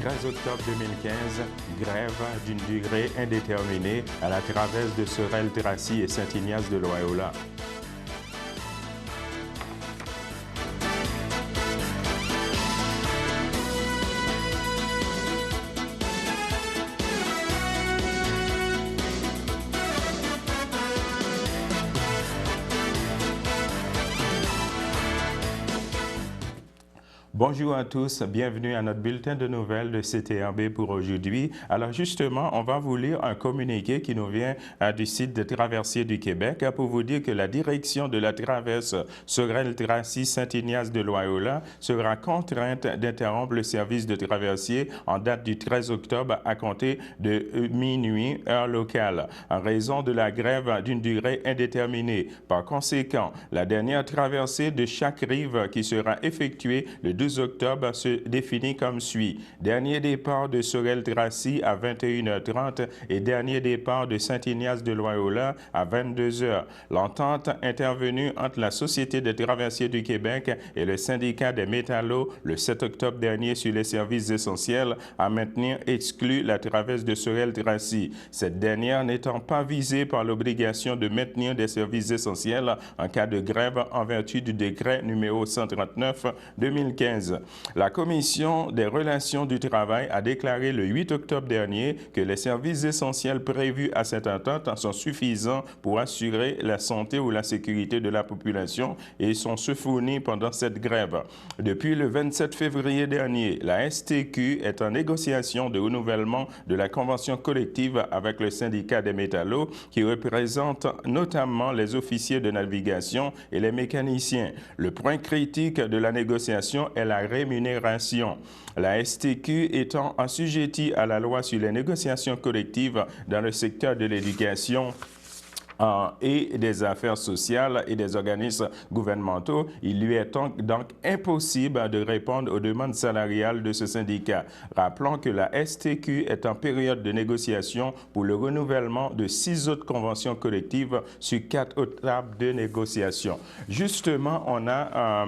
13 octobre 2015, grève d'une durée indéterminée à la traverse de Sorel-Tracy et Saint-Ignace de Loyola. Bonjour à tous, bienvenue à notre bulletin de nouvelles de CTRB pour aujourd'hui. Alors justement, on va vous lire un communiqué qui nous vient du site de Traversiers du Québec pour vous dire que la direction de la traverse Sorel-Tracy Saint-Ignace de Loyola sera contrainte d'interrompre le service de traversier en date du 13 octobre à compter de minuit, heure locale, en raison de la grève d'une durée indéterminée. Par conséquent, la dernière traversée de chaque rive qui sera effectuée le 12 octobre se définit comme suit. Dernier départ de Sorel-Tracy à 21h30 et dernier départ de Saint-Ignace de Loyola à 22h. L'entente intervenue entre la Société de traversiers du Québec et le syndicat des métallos le 7 octobre dernier sur les services essentiels à maintenir exclut la traverse de Sorel-Tracy. Cette dernière n'étant pas visée par l'obligation de maintenir des services essentiels en cas de grève en vertu du décret numéro 139/2015. La Commission des relations du travail a déclaré le 8 octobre dernier que les services essentiels prévus à cette entente sont suffisants pour assurer la santé ou la sécurité de la population et sont fournis pendant cette grève. Depuis le 27 février dernier, la STQ est en négociation de renouvellement de la convention collective avec le syndicat des métallos qui représente notamment les officiers de navigation et les mécaniciens. Le point critique de la négociation est la rémunération. La STQ étant assujettie à la loi sur les négociations collectives dans le secteur de l'éducation et des affaires sociales et des organismes gouvernementaux, il lui est donc impossible de répondre aux demandes salariales de ce syndicat. Rappelons que la STQ est en période de négociation pour le renouvellement de 6 autres conventions collectives sur 4 autres tables de négociation. Justement, on a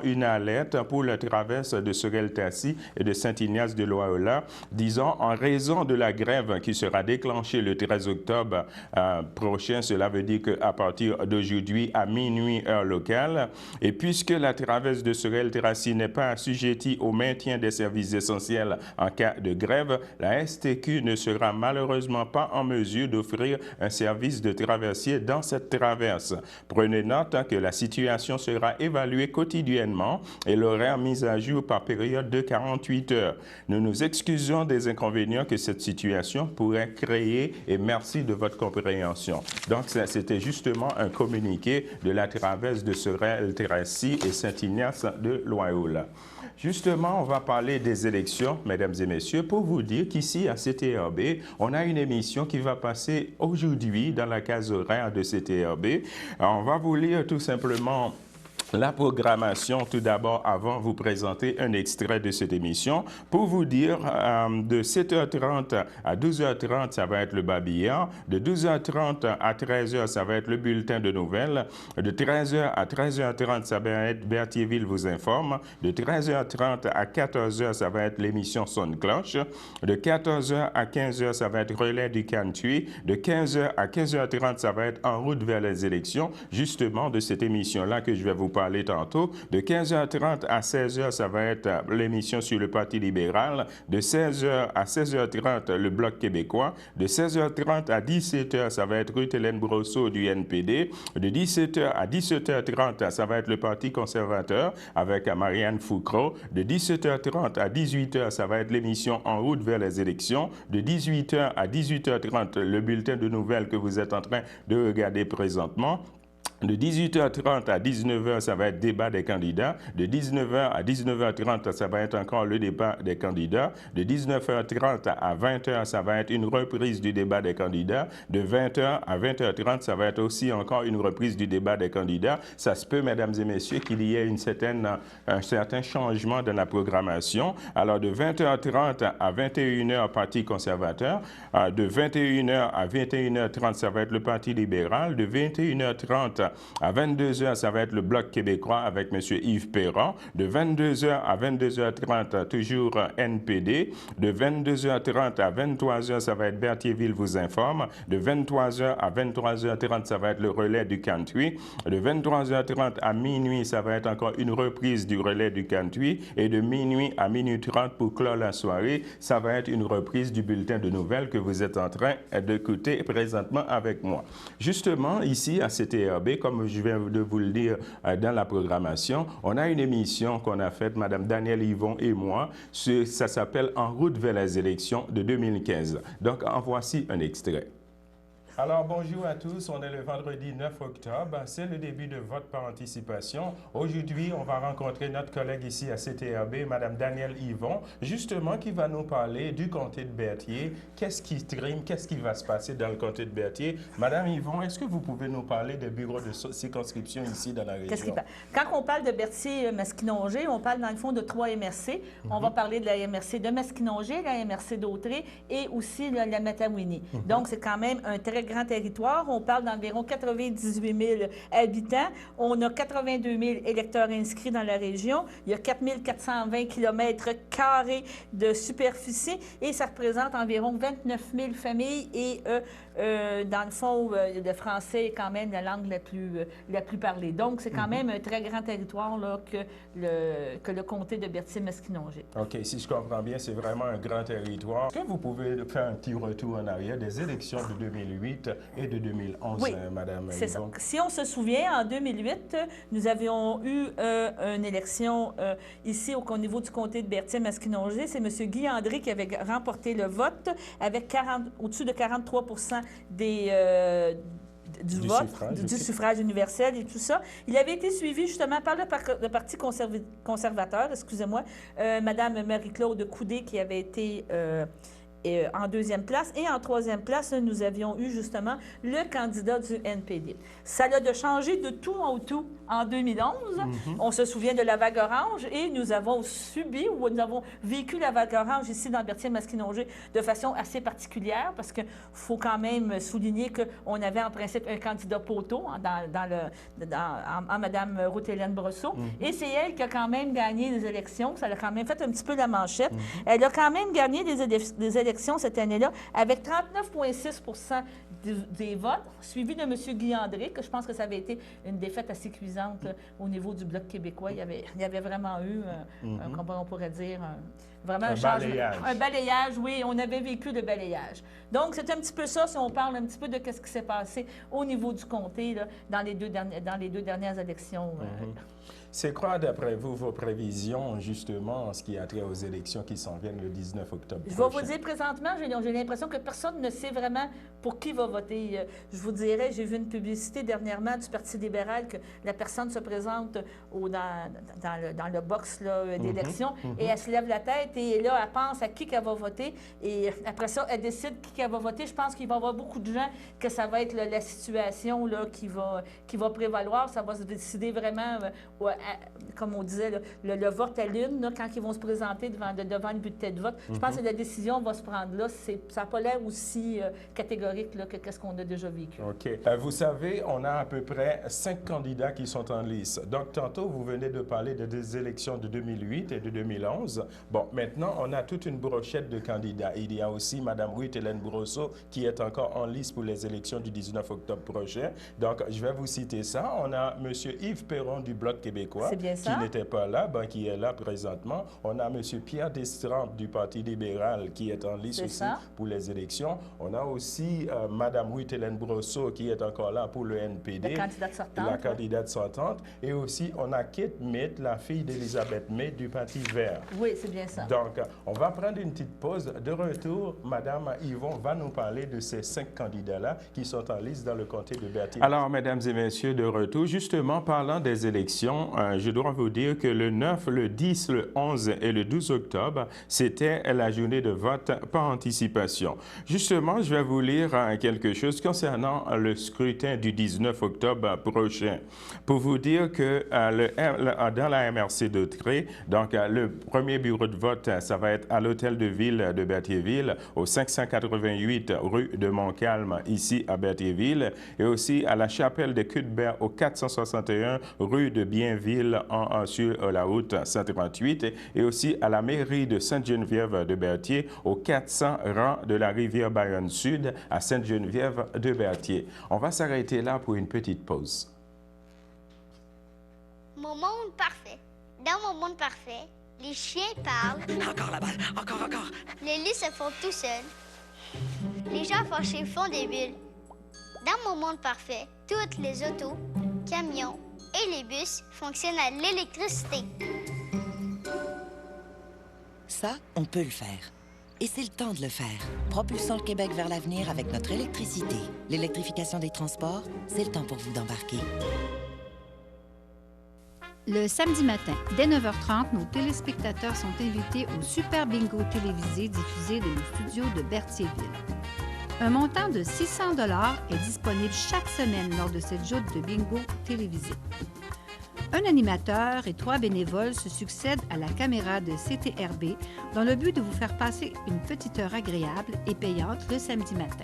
une alerte pour la traverse de Sorel-Tracy et de Saint-Ignace de Loyola, disons en raison de la grève qui sera déclenchée le 13 octobre prochain. Cela veut dire qu'à partir d'aujourd'hui à minuit heure locale, et puisque la traverse de Sorel-Tracy n'est pas assujettie au maintien des services essentiels en cas de grève, la STQ ne sera malheureusement pas en mesure d'offrir un service de traversier dans cette traverse. Prenez note que la situation sera évaluée quotidiennement et l'horaire mis à jour par période de 48 heures. Nous nous excusons des inconvénients que cette situation pourrait créer et merci de votre compréhension. Donc, c'était justement un communiqué de la traverse de Sorel-Tracy et Saint-Ignace de Loyola. Justement, on va parler des élections, mesdames et messieurs, pour vous dire qu'ici, à CTRB, on a une émission qui va passer aujourd'hui dans la case horaire de CTRB. Alors, on va vous lire tout simplement la programmation, tout d'abord, avant de vous présenter un extrait de cette émission, pour vous dire de 7h30 à 12h30, ça va être le babillard, de 12h30 à 13h, ça va être le bulletin de nouvelles, de 13h à 13h30, ça va être Berthierville vous informe, de 13h30 à 14h, ça va être l'émission Sonne Cloche, de 14h à 15h, ça va être Relais du Cantuy, de 15h à 15h30, ça va être En route vers les élections, justement de cette émission-là que je vais vous parler tantôt. De 15h30 à 16h, ça va être l'émission sur le Parti libéral. De 16h à 16h30, le Bloc québécois. De 16h30 à 17h, ça va être Ruth-Hélène Brosseau du NPD. De 17h à 17h30, ça va être le Parti conservateur avec Marianne Foucault. De 17h30 à 18h, ça va être l'émission En route vers les élections. De 18h à 18h30, le bulletin de nouvelles que vous êtes en train de regarder présentement. De 18h30 à 19h, ça va être débat des candidats. De 19h à 19h30, ça va être encore le débat des candidats. De 19h30 à 20h, ça va être une reprise du débat des candidats. De 20h à 20h30, ça va être aussi encore une reprise du débat des candidats. Ça se peut, mesdames et messieurs, qu'il y ait un certain changement dans la programmation. Alors, de 20h30 à 21h, Parti conservateur. De 21h à 21h30, ça va être le Parti libéral. De 21h30 À 22 heures, ça va être le Bloc québécois avec M. Yves Perron. De 22 heures à 22h30, toujours NPD. De 22h30 à 23h, ça va être Berthierville vous informe. De 23h à 23h30, ça va être le relais du country. De 23h30 à minuit, ça va être encore une reprise du relais du country. Et de minuit à minuit 30 pour clore la soirée, ça va être une reprise du bulletin de nouvelles que vous êtes en train d'écouter présentement avec moi. Justement, ici à CTRB, comme je viens de vous le dire dans la programmation, on a une émission qu'on a faite, Mme Danielle Yvon et moi, ça s'appelle « En route vers les élections de 2015 ». Donc, en voici un extrait. Alors, bonjour à tous. On est le vendredi 9 octobre. C'est le début de vote par anticipation. Aujourd'hui, on va rencontrer notre collègue ici à CTRB, Mme Danielle Yvon, justement, qui va nous parler du comté de Berthier. Qu'est-ce qui trime? Qu'est-ce qui va se passer dans le comté de Berthier? Madame Yvon, est-ce que vous pouvez nous parler des bureaux de circonscription ici dans la région? Quand on parle de Berthier-Masquinongé, on parle dans le fond de 3 MRC. On va parler de la MRC de Masquinongé, la MRC d'Autrey et aussi la Matawini. Donc, c'est quand même un très grand territoire. On parle d'environ 98 000 habitants. On a 82 000 électeurs inscrits dans la région. Il y a 4 420 km² de superficie et ça représente environ 29 000 familles et dans le fond, le français est quand même la langue la plus parlée. Donc, c'est quand même un très grand territoire là, que le comté de Berthier-Masquinongé. OK. Si je comprends bien, c'est vraiment un grand territoire. Est-ce que vous pouvez faire un petit retour en arrière des élections de 2008 et de 2011, oui, Madame c'est ça. Yvon? Si on se souvient, en 2008, nous avions eu une élection ici au niveau du comté de Berthier-Masquinongé. C'est M. Guy André qui avait remporté le vote avec au-dessus de 43 du vote, du suffrage universel et tout ça. Il avait été suivi justement par le Parti conservateur, excusez-moi, Mme Marie-Claude Coudé qui avait été en deuxième place. Et en troisième place, nous avions eu justement le candidat du NPD. Ça a changé de tout en tout en 2011. On se souvient de la vague orange et nous avons subi ou nous avons vécu la vague orange ici dans Berthier-Masquinongé de façon assez particulière parce qu'il faut quand même souligner qu'on avait en principe un candidat poteau en Mme Ruth-Hélène Brosseau. Et c'est elle qui a quand même gagné les élections. Ça a quand même fait un petit peu la manchette. Elle a quand même gagné des élections cette année-là, avec 39,6 des votes, suivi de M. Guy André, que je pense que ça avait été une défaite assez cuisante au niveau du Bloc québécois. Il y avait vraiment eu, comment on pourrait dire, vraiment un balayage, oui, on avait vécu le balayage. Donc, c'est un petit peu ça, si on parle un petit peu de ce qui s'est passé au niveau du comté là, dans les deux dernières élections. C'est quoi, d'après vous, vos prévisions, justement, en ce qui a trait aux élections qui s'en viennent le 19 octobre prochain? Je vais vous dire présentement, j'ai l'impression que personne ne sait vraiment pour qui va voter. Je vous dirais, j'ai vu une publicité dernièrement du Parti libéral que la personne se présente dans le box d'élection et elle se lève la tête et là, elle pense à qui qu'elle va voter et après ça, elle décide qui qu'elle va voter. Je pense qu'il va y avoir beaucoup de gens que ça va être la situation là, qui va prévaloir. Ça va se décider vraiment comme on disait, le vote à l'une, là, quand ils vont se présenter devant le bulletin de vote. Je pense que la décision va se prendre là. Ça n'a pas l'air aussi catégorique là, que ce qu'on a déjà vécu. OK. Vous savez, on a à peu près 5 candidats qui sont en lice. Donc, tantôt, vous venez de parler des élections de 2008 et de 2011. Bon, maintenant, on a toute une brochette de candidats. Il y a aussi Mme Ruth-Hélène Brosseau qui est encore en lice pour les élections du 19 octobre prochain. Donc, je vais vous citer ça. On a M. Yves Perron du Bloc québécois qui n'était pas là, qui est là présentement. On a M. Pierre Destremps du Parti libéral qui est en lice aussi pour les élections. On a aussi Mme Ruth-Hélène Brosseau qui est encore là pour le NPD. La candidate sortante. La candidate sortante. Et aussi, on a Kate Mead, la fille d'Elisabeth Mead du Parti vert. Oui, c'est bien ça. Donc, on va prendre une petite pause. De retour, Mme Yvon va nous parler de ces 5 candidats-là qui sont en lice dans le comté de Berthier. Alors, mesdames et messieurs, de retour, justement, parlant des élections, je dois vous dire que le 9, le 10, le 11 et le 12 octobre, c'était la journée de vote par anticipation. Justement, je vais vous lire quelque chose concernant le scrutin du 19 octobre prochain. Pour vous dire que dans la MRC d'Autrey, donc le premier bureau de vote vote, ça va être à l'Hôtel de Ville de Berthierville, au 588 rue de Montcalm, ici à Berthierville, et aussi à la Chapelle de Cuthbert, au 461 rue de Bienville, sur la route 138, et aussi à la mairie de Sainte-Geneviève de Berthier, au 400 rang de la rivière Bayonne Sud, à Sainte-Geneviève de Berthier. On va s'arrêter là pour une petite pause. Mon monde parfait. Dans mon monde parfait, les chiens parlent. Encore la balle, encore. Les lits se font tout seuls. Les gens fâchés font des bulles. Dans mon monde parfait, toutes les autos, camions et les bus fonctionnent à l'électricité. Ça, on peut le faire. Et c'est le temps de le faire. Propulsons le Québec vers l'avenir avec notre électricité. L'électrification des transports, c'est le temps pour vous d'embarquer. Le samedi matin, dès 9h30, nos téléspectateurs sont invités au Super Bingo télévisé diffusé de nos studios de Berthierville. Un montant de 600 $ est disponible chaque semaine lors de cette joute de bingo télévisé. Un animateur et 3 bénévoles se succèdent à la caméra de CTRB dans le but de vous faire passer une petite heure agréable et payante le samedi matin.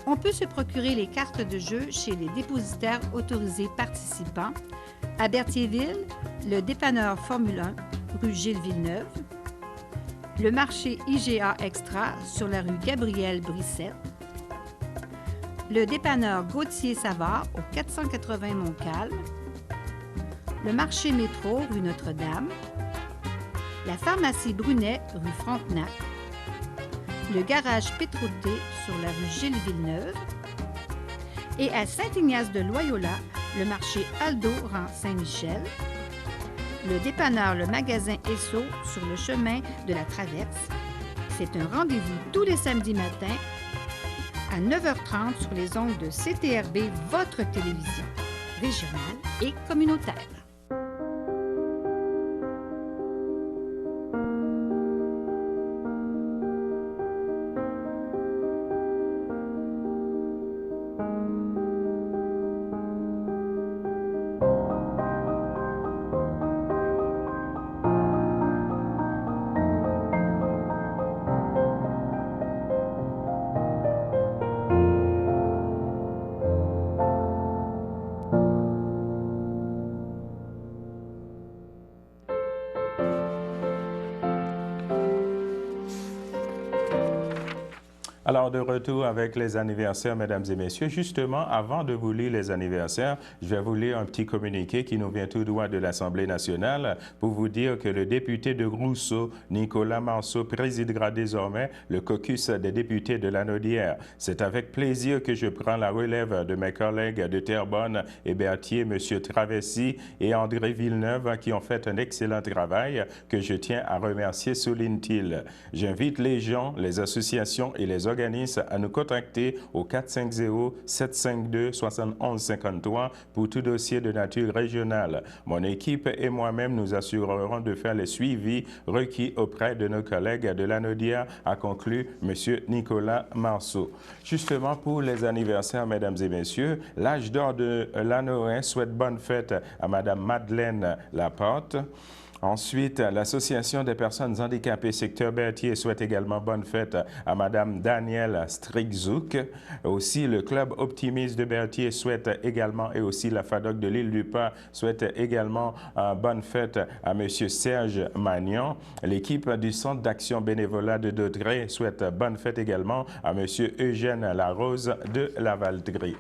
On peut se procurer les cartes de jeu chez les dépositaires autorisés participants à Berthierville, le dépanneur Formule 1, rue Gilles Villeneuve, le marché IGA Extra sur la rue Gabriel Brissette, le dépanneur Gauthier Savard au 480 Montcalm, le marché Métro rue Notre-Dame, la pharmacie Brunet rue Frontenac, le garage Pétroté sur la rue Gilles Villeneuve et à Saint-Ignace de Loyola, le marché Aldo rang Saint-Michel, le dépanneur Le Magasin Esso sur le chemin de la Traverse. C'est un rendez-vous tous les samedis matins à 9h30 sur les ondes de CTRB, votre télévision régionale et communautaire. Alors, de retour avec les anniversaires, mesdames et messieurs. Justement, avant de vous lire les anniversaires, je vais vous lire un petit communiqué qui nous vient tout droit de l'Assemblée nationale pour vous dire que le député de Rousseau, Nicolas Marceau, présidera désormais le caucus des députés de Lanaudière. C'est avec plaisir que je prends la relève de mes collègues de Terrebonne et Berthier, M. Travessi et André Villeneuve, qui ont fait un excellent travail que je tiens à remercier, souligne-t-il. J'invite les gens, les associations et les organismes à nous contacter au 450-752-7153 pour tout dossier de nature régionale. Mon équipe et moi-même nous assurerons de faire les suivis requis auprès de nos collègues de Lanaudière, a conclu M. Nicolas Marceau. Justement, pour les anniversaires, mesdames et messieurs, l'âge d'or de Lanaurin souhaite bonne fête à Mme Madeleine Laporte. Ensuite, l'Association des personnes handicapées secteur Berthier souhaite également bonne fête à Mme Danielle Strickzouk. Aussi, le Club Optimiste de Berthier souhaite également, et aussi la FADOC de l'île du Pas souhaite également bonne fête à M. Serge Magnon. L'équipe du Centre d'action bénévolat de Daudraye souhaite bonne fête également à M. Eugène Larose de Lavaltrie.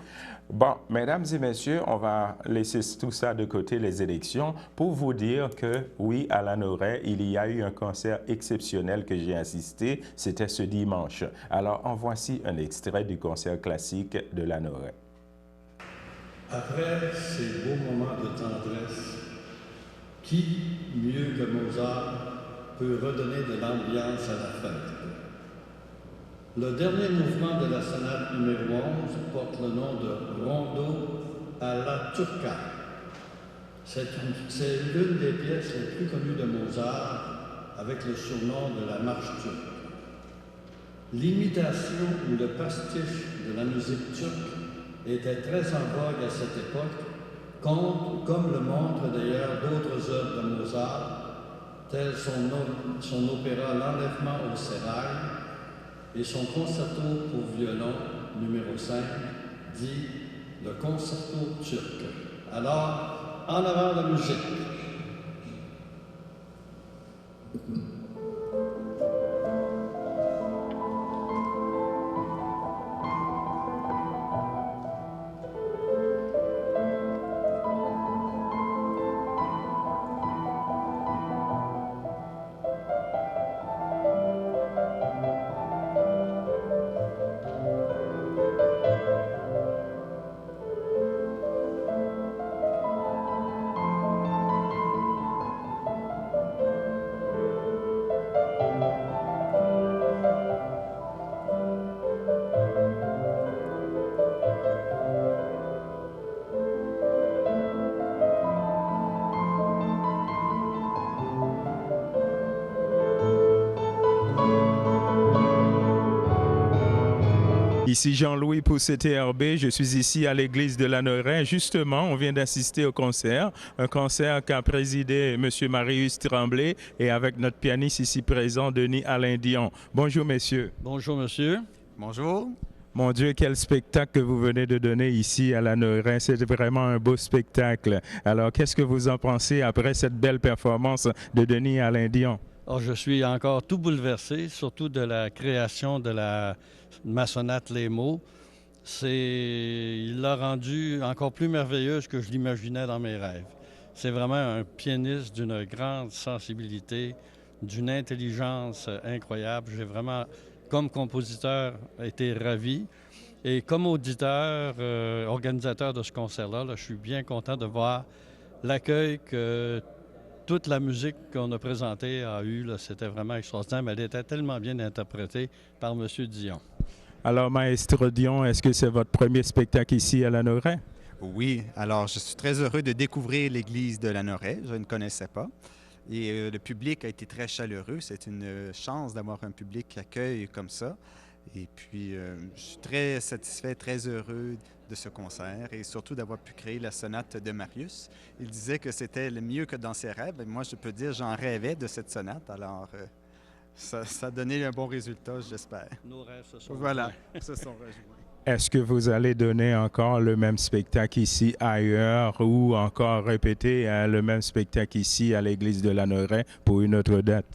Bon, mesdames et messieurs, on va laisser tout ça de côté, les élections, pour vous dire que, oui, à Lanaurais, il y a eu un concert exceptionnel que j'ai assisté. C'était ce dimanche. Alors, en voici un extrait du concert classique de Lanaurais. Après ces beaux moments de tendresse, qui, mieux que Mozart, peut redonner de l'ambiance à la fête? Le dernier mouvement de la sonate numéro 11 porte le nom de Rondo à la Turca. C'est l'une des pièces les plus connues de Mozart, avec le surnom de la marche turque. L'imitation ou le pastiche de la musique turque était très en vogue à cette époque, comme le montrent d'ailleurs d'autres œuvres de Mozart, tel son opéra L'Enlèvement au sérail et son concerto pour violon numéro 5, dit le concerto turc. Alors, en avant la musique. Ici Jean-Louis pour CTRB, je suis ici à l'église de Lanneray. Justement, on vient d'assister au concert, un concert qu'a présidé M. Marius Tremblay et avec notre pianiste ici présent, Denis Alain Dion. Bonjour messieurs. Bonjour monsieur. Bonjour. Mon Dieu, quel spectacle que vous venez de donner ici à Lanneray. C'est vraiment un beau spectacle. Alors, qu'est-ce que vous en pensez après cette belle performance de Denis Alain Dion? Oh, je suis encore tout bouleversé, surtout de la création de ma sonate Les mots. Il l'a rendu encore plus merveilleuse que je l'imaginais dans mes rêves. C'est vraiment un pianiste d'une grande sensibilité, d'une intelligence incroyable. J'ai vraiment, comme compositeur, été ravi. Et comme auditeur, organisateur de ce concert-là, je suis bien content de voir l'accueil que toute la musique qu'on a présentée a eu. C'était vraiment extraordinaire, mais elle était tellement bien interprétée par M. Dion. Alors, Maestro Dion, est-ce que c'est votre premier spectacle ici à Lanneray? Oui, alors je suis très heureux de découvrir l'église de Lanneray. Je ne connaissais pas. Et le public a été très chaleureux. C'est une chance d'avoir un public qui accueille comme ça. Et puis, je suis très satisfait, très heureux de ce concert et surtout d'avoir pu créer la sonate de Marius. Il disait que c'était le mieux que dans ses rêves. Et moi, je peux dire, j'en rêvais de cette sonate. Alors, ça a donné un bon résultat, j'espère. Nos rêves se sont se sont rejoints. Est-ce que vous allez donner encore le même spectacle ici ailleurs ou encore répéter le même spectacle ici à l'église de Lanneray pour une autre date?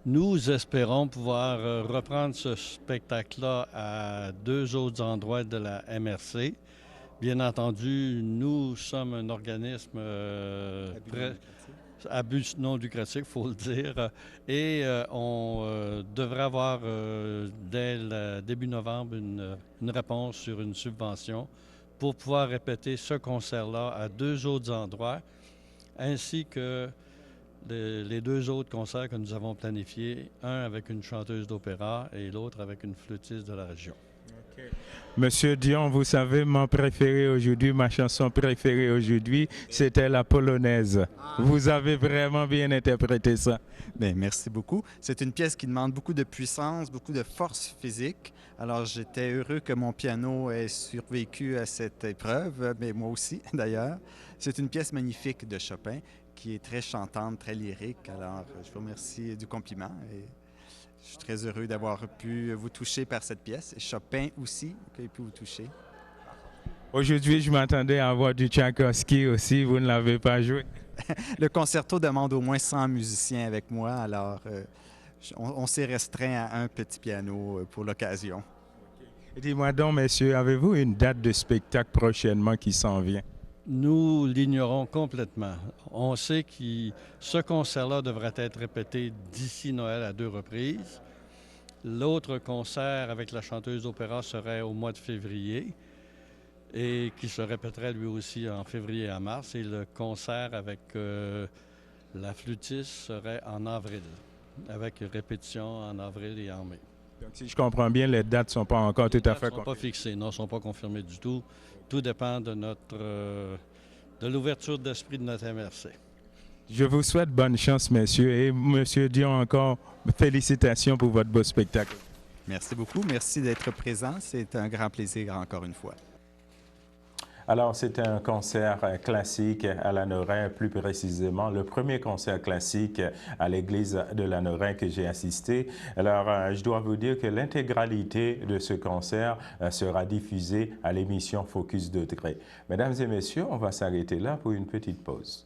Nous espérons pouvoir reprendre ce spectacle-là à 2 autres endroits de la MRC. Bien entendu, nous sommes un organisme à but non lucratif, il faut le dire, et on devrait avoir dès le début novembre une réponse sur une subvention pour pouvoir répéter ce concert-là à 2 autres endroits, ainsi que les 2 autres concerts que nous avons planifiés, un avec une chanteuse d'opéra et l'autre avec une flûtiste de la région. Okay. Monsieur Dion, vous savez, ma chanson préférée aujourd'hui, c'était la polonaise. Vous avez vraiment bien interprété ça. Bien, merci beaucoup. C'est une pièce qui demande beaucoup de puissance, beaucoup de force physique. Alors, j'étais heureux que mon piano ait survécu à cette épreuve, mais moi aussi, d'ailleurs. C'est une pièce magnifique de Chopin qui est très chantante, très lyrique. Alors, je vous remercie du compliment et je suis très heureux d'avoir pu vous toucher par cette pièce. Et Chopin aussi, qui a pu vous toucher. Aujourd'hui, je m'attendais à avoir du Tchaïkovski aussi. Vous ne l'avez pas joué? Le concerto demande au moins 100 musiciens avec moi. Alors, on s'est restreint à un petit piano pour l'occasion. Okay. Dis-moi donc, messieurs, avez-vous une date de spectacle prochainement qui s'en vient? Nous l'ignorons complètement. On sait que ce concert-là devrait être répété d'ici Noël à 2 reprises. L'autre concert avec la chanteuse d'opéra serait au mois de février et qui se répéterait lui aussi en février à mars. Et le concert avec la flûtiste serait en avril, avec répétition en avril et en mai. Donc, si je comprends bien, les dates ne sont pas encore tout à fait confirmées. Les dates ne sont pas fixées, non, ne sont pas confirmées du tout. Tout dépend de l'ouverture d'esprit de notre MRC. Je vous souhaite bonne chance, messieurs. Et monsieur Dion, encore félicitations pour votre beau spectacle. Merci beaucoup. Merci d'être présent. C'est un grand plaisir encore une fois. Alors, c'est un concert classique à Lanoraie, plus précisément le premier concert classique à l'église de Lanoraie que j'ai assisté. Alors, je dois vous dire que l'intégralité de ce concert sera diffusée à l'émission Focus Degré. Mesdames et messieurs, on va s'arrêter là pour une petite pause.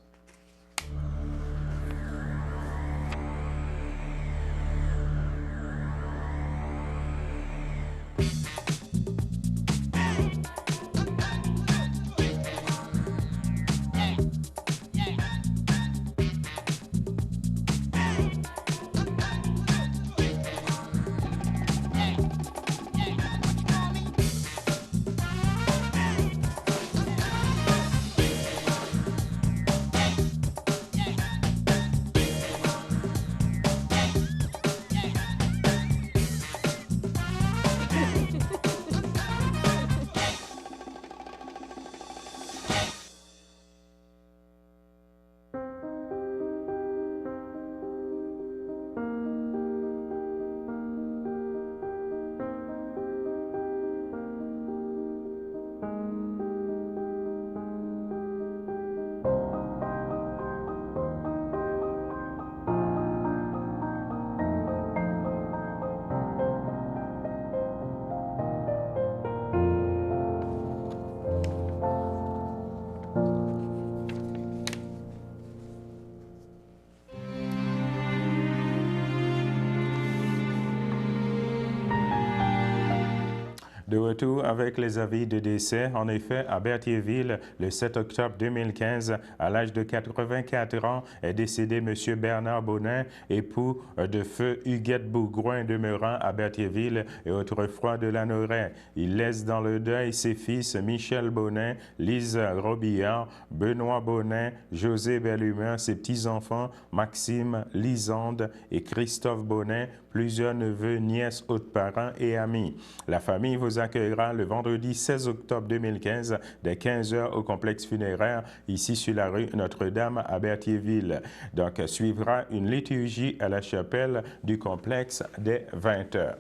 De retour avec les avis de décès. En effet, à Berthierville, le 7 octobre 2015, à l'âge de 84 ans, est décédé M. Bernard Bonin, époux de feu Huguette Bourgoin demeurant à Berthierville et autrefois de Lanoraie. Il laisse dans le deuil ses fils Michel Bonin, Lise Robillard, Benoît Bonin, José Bellumeur, ses petits-enfants Maxime, Lisande et Christophe Bonin, plusieurs neveux, nièces, autres parents et amis. La famille vous accueillera le vendredi 16 octobre 2015 dès 15h au complexe funéraire ici sur la rue Notre-Dame à Berthierville. Donc, suivra une liturgie à la chapelle du complexe dès 20h.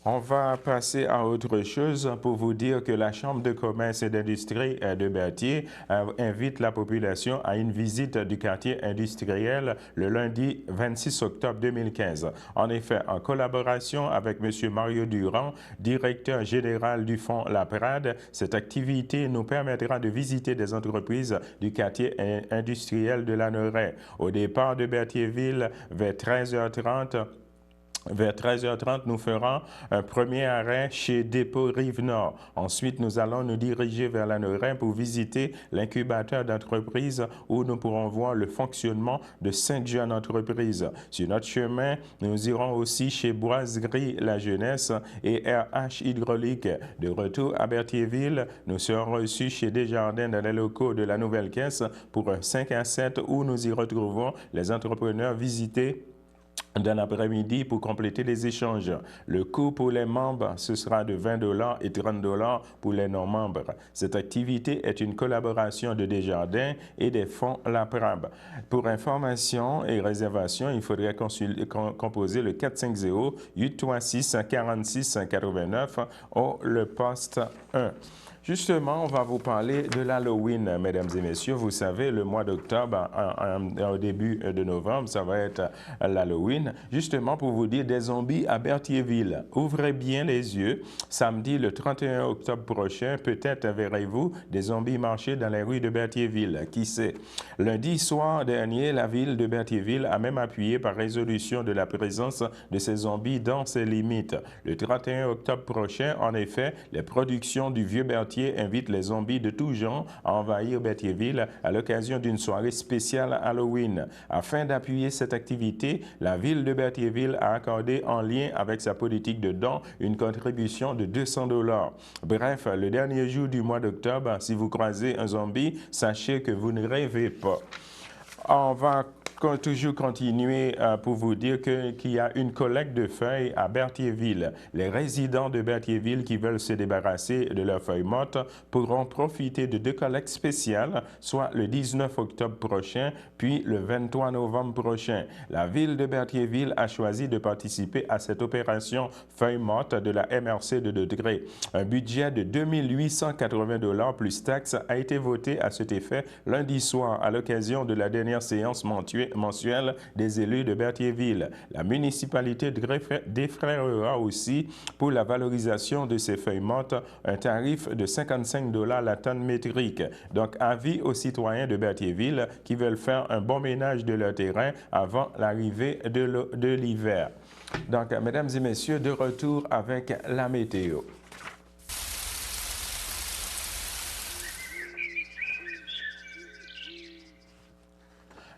On va passer à autre chose pour vous dire que la Chambre de commerce et d'industrie de Berthier invite la population à une visite du quartier industriel le lundi 26 octobre 2015. En effet, en collaboration avec M. Mario Durand, directeur général du Fonds La Prade, cette activité nous permettra de visiter des entreprises du quartier industriel de Lanoraie. Au départ de Berthierville, vers 13h30, vers 13h30, nous ferons un premier arrêt chez Dépôt Rive-Nord. Ensuite, nous allons nous diriger vers Lanoraie pour visiter l'incubateur d'entreprises où nous pourrons voir le fonctionnement de 5 jeunes entreprises. Sur notre chemin, nous irons aussi chez Boiserie La Jeunesse et RH Hydraulique. De retour à Berthierville, nous serons reçus chez Desjardins dans les locaux de la Nouvelle Caisse pour un 5 à 7 où nous y retrouvons les entrepreneurs visités dans l'après-midi pour compléter les échanges. Le coût pour les membres, ce sera de 20 $ et 30 $ pour les non-membres. Cette activité est une collaboration de Desjardins et des fonds La Prade. Pour information et réservation, il faudrait composer le 450-836-46-89 ou le poste 1. Justement, on va vous parler de l'Halloween, mesdames et messieurs. Vous savez, le mois d'octobre, au début de novembre, ça va être l'Halloween. Justement, pour vous dire des zombies à Berthierville. Ouvrez bien les yeux. Samedi, le 31 octobre prochain, peut-être verrez-vous des zombies marcher dans les rues de Berthierville. Qui sait? Lundi soir dernier, la ville de Berthierville a même appuyé par résolution de la présence de ces zombies dans ses limites. Le 31 octobre prochain, en effet, les productions du Vieux Berthier invite les zombies de tout genre à envahir Berthierville à l'occasion d'une soirée spéciale Halloween. Afin d'appuyer cette activité, la ville de Berthierville a accordé en lien avec sa politique de dons une contribution de 200 $. Bref, le dernier jour du mois d'octobre, si vous croisez un zombie, sachez que vous ne rêvez pas. On va toujours continuer pour vous dire qu'il y a une collecte de feuilles à Berthierville. Les résidents de Berthierville qui veulent se débarrasser de leurs feuilles mortes pourront profiter de 2 collectes spéciales, soit le 19 octobre prochain, puis le 23 novembre prochain. La ville de Berthierville a choisi de participer à cette opération feuilles mortes de la MRC de Degré. Un budget de 2 880 $ plus taxes a été voté à cet effet lundi soir à l'occasion de la dernière séance mensuelle des élus de Berthierville. La municipalité défraiera aussi pour la valorisation de ces feuilles mortes un tarif de 55 $ la tonne métrique. Donc, avis aux citoyens de Berthierville qui veulent faire un bon ménage de leur terrain avant l'arrivée de l'hiver. Donc, mesdames et messieurs, de retour avec la météo.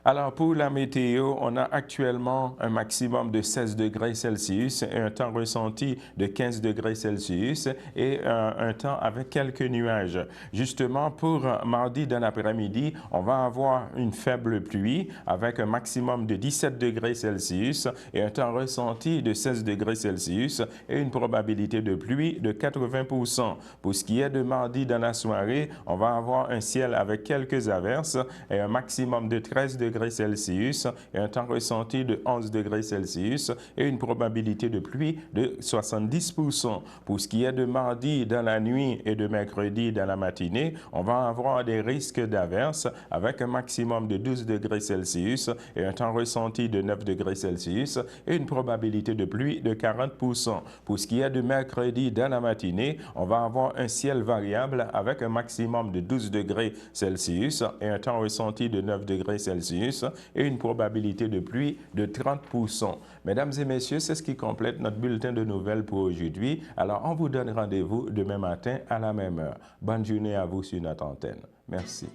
Alors, pour la météo, on a actuellement un maximum de 16 degrés Celsius et un temps ressenti de 15 degrés Celsius et un temps avec quelques nuages. Justement, pour mardi dans l'après-midi, on va avoir une faible pluie avec un maximum de 17 degrés Celsius et un temps ressenti de 16 degrés Celsius et une probabilité de pluie de 80%. Pour ce qui est de mardi dans la soirée, on va avoir un ciel avec quelques averses et un maximum de 13 degrés Celsius et un temps ressenti de 11 degrés Celsius et une probabilité de pluie de 70%. Pour ce qui est de mardi dans la nuit et de mercredi dans la matinée, on va avoir des risques d'averses avec un maximum de 12 degrés Celsius et un temps ressenti de 9 degrés Celsius et une probabilité de pluie de 40%. Pour ce qui est de mercredi dans la matinée, on va avoir un ciel variable avec un maximum de 12 degrés Celsius et un temps ressenti de 9 degrés Celsius et une probabilité de pluie de 30%. Mesdames et messieurs, c'est ce qui complète notre bulletin de nouvelles pour aujourd'hui. Alors, on vous donne rendez-vous demain matin à la même heure. Bonne journée à vous sur notre antenne. Merci.